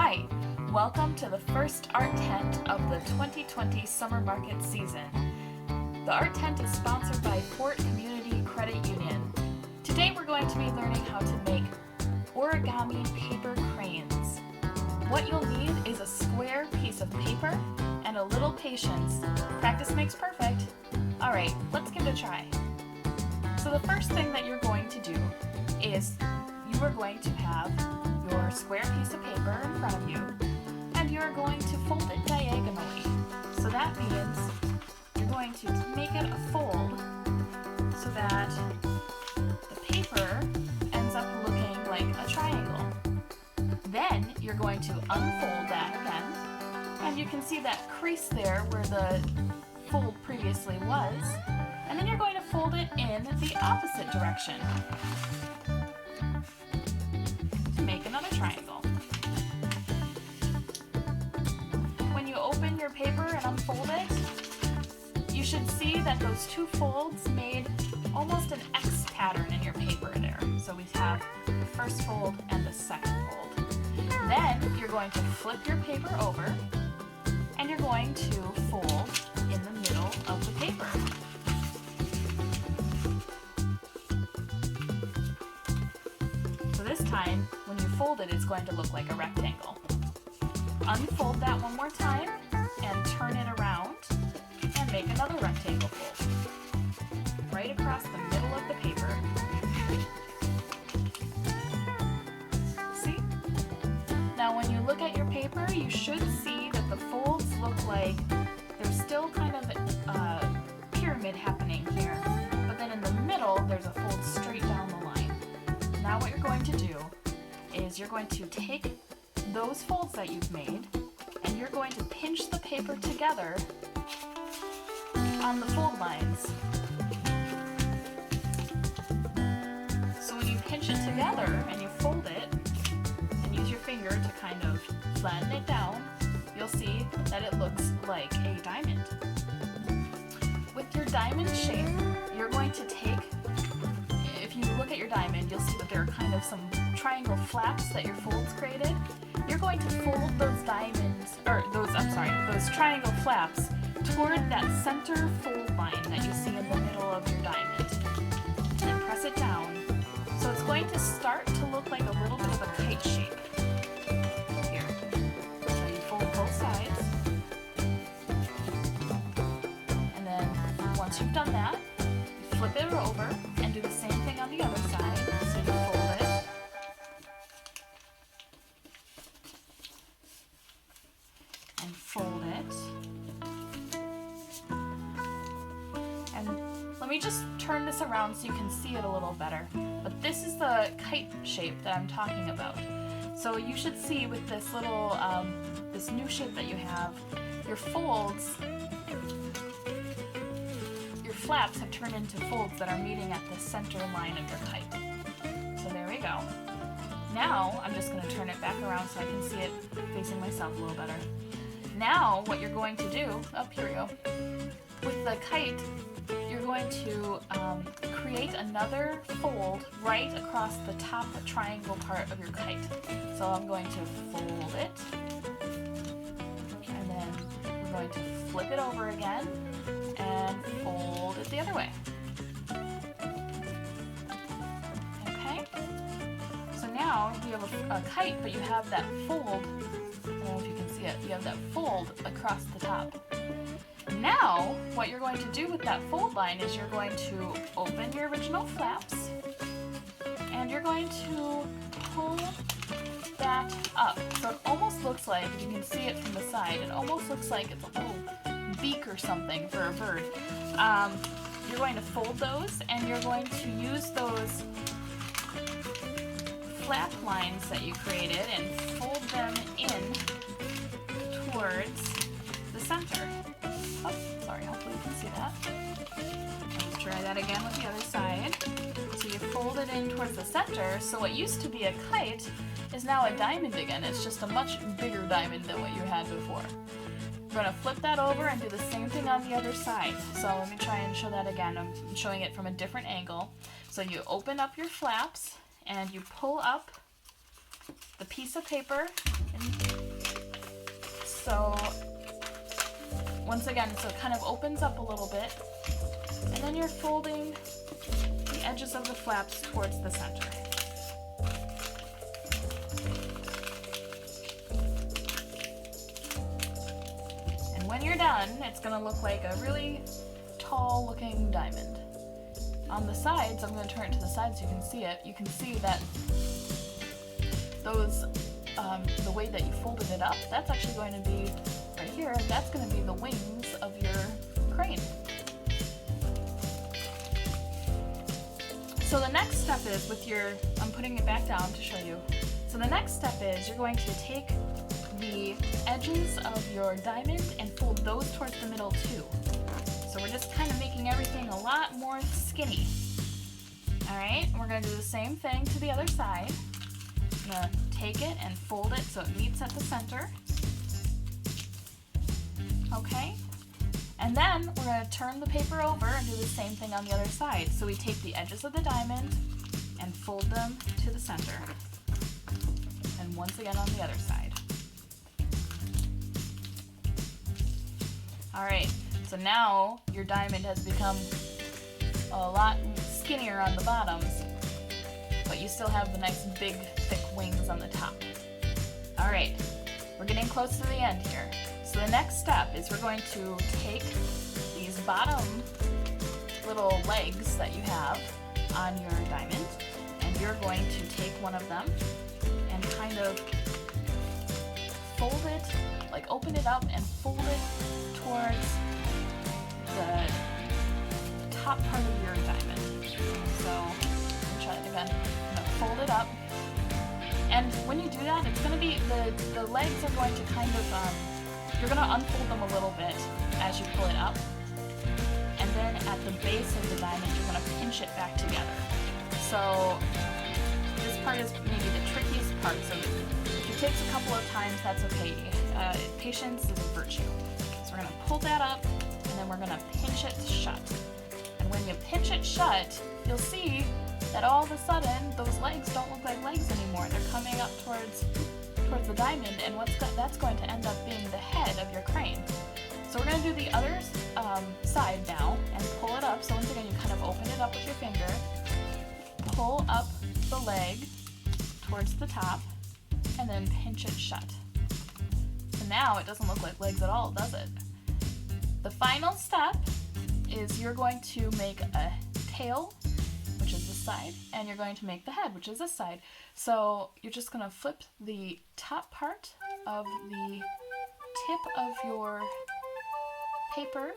Hi, welcome to the first art tent of the 2020 summer market season. The art tent is sponsored by Fort Community Credit Union. Today we're going to be learning how to make origami paper cranes. What you'll need is a square piece of paper and a little patience. Practice makes perfect. Alright, let's give it a try. So the first thing that you're going to do is you are going to have your square piece of paper in front of you and you're going to fold it diagonally. So that means you're going to make it a fold so that the paper ends up looking like a triangle. Then you're going to unfold that again, and you can see that crease there where the fold previously was, and then you're going to fold it in the opposite direction to make another triangle. When you open your paper and unfold it, you should see that those two folds made almost an X pattern in your paper there. So we have the first fold and the second fold. Then you're going to flip your paper over and you're going to fold in the middle of the paper. So this time, when you fold it, it's going to look like a rectangle. Unfold that one more time and turn it around and make another rectangle fold right across the middle of the paper. See? Now when you look at your paper, you should see that the folds look like there's still kind of a pyramid happening here, but then in the middle there's a fold straight down the line. Now what you're going to do is you're going to take those folds that you've made and you're going to pinch the paper together on the fold lines. So when you pinch it together and you fold it and use your finger to kind of flatten it down, you'll see that it looks like a diamond. With your diamond shape, you're going to take, if you look at your diamond, you'll see that there are kind of some triangle flaps that your folds created. You're going to fold those those triangle flaps toward that center fold line that you see in the middle of your diamond. And press it down. So it's going to start to look like a little bit of a kite shape. Here. So you fold both sides. And then once you've done that, you flip it over and do the same thing on the other side. So you fold it. And fold it. And let me just turn this around so you can see it a little better. But this is the kite shape that I'm talking about. So you should see with this little, this new shape that you have, your folds, your flaps have turned into folds that are meeting at the center line of your kite. So there we go. Now I'm just going to turn it back around so I can see it facing myself a little better. Now what you're going to do, here we go, with the kite, you're going to create another fold right across the top triangle part of your kite. So I'm going to fold it, and then we're going to flip it over again and fold it the other way. Okay? So now you have a kite, but you have that fold, I don't know if you can see it, you have that fold across the top. Now, what you're going to do with that fold line is you're going to open your original flaps and you're going to pull that up. So it almost looks like, if you can see it from the side, it almost looks like it's a little beak or something for a bird. You're going to fold those and you're going to use those flap lines that you created and fold them in towards the center. Oh, sorry, hopefully you can see that. Let's try that again with the other side. So you fold it in towards the center, so what used to be a kite is now a diamond again. It's just a much bigger diamond than what you had before. We're going to flip that over and do the same thing on the other side. So let me try and show that again. I'm showing it from a different angle. So you open up your flaps and you pull up the piece of paper and So once again, so it kind of opens up a little bit, and then you're folding the edges of the flaps towards the center. And when you're done, it's going to look like a really tall looking diamond. On the sides, I'm going to turn it to the side so you can see it. You can see that those, the way that you folded it up, that's actually going to be right here. That's going to be the wings of your crane. So the next step is with your, I'm putting it back down to show you. So the next step is you're going to take the edges of your diamond and fold those towards the middle too. So we're just kind of making everything a lot more skinny. All right, we're gonna do the same thing to the other side. I'm gonna take it and fold it so it meets at the center. Okay, and then we're gonna turn the paper over and do the same thing on the other side. So we take the edges of the diamond and fold them to the center. And once again on the other side. All right. So now your diamond has become a lot skinnier on the bottoms, but you still have the nice big thick wings on the top. All right, we're getting close to the end here. So the next step is we're going to take these bottom little legs that you have on your diamond, and you're going to take one of them and kind of fold it, like open it up and fold it towards the top part of your diamond. So I'll try it again. I'm gonna fold it up, and when you do that, it's gonna be the legs are going to kind of you're gonna unfold them a little bit as you pull it up, and then at the base of the diamond, you're gonna pinch it back together. So this part is maybe the trickiest part. So if it takes a couple of times, that's okay. Patience is a virtue. So we're gonna pull that up, and then we're gonna pinch it shut. And when you pinch it shut, you'll see that all of a sudden those legs don't look like legs anymore. They're coming up towards the diamond, and that's going to end up being the head of your crane. So we're going to do the other side now and pull it up. So once again, you kind of open it up with your finger, pull up the leg towards the top, and then pinch it shut. So now it doesn't look like legs at all, does it? The final step is you're going to make a tail, which is this side, and you're going to make the head, which is this side. So you're just going to flip the top part of the tip of your paper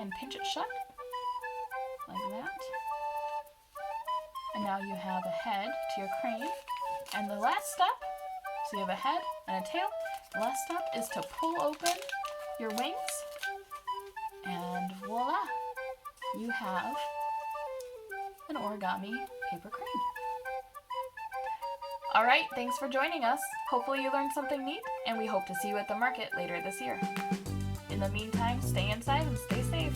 and pinch it shut, like that. And now you have a head to your crane. And the last step, so you have a head and a tail, the last step is to pull open your wings, and voila! You have an origami paper crane. All right, thanks for joining us. Hopefully you learned something neat, and we hope to see you at the market later this year. In the meantime, stay inside and stay safe.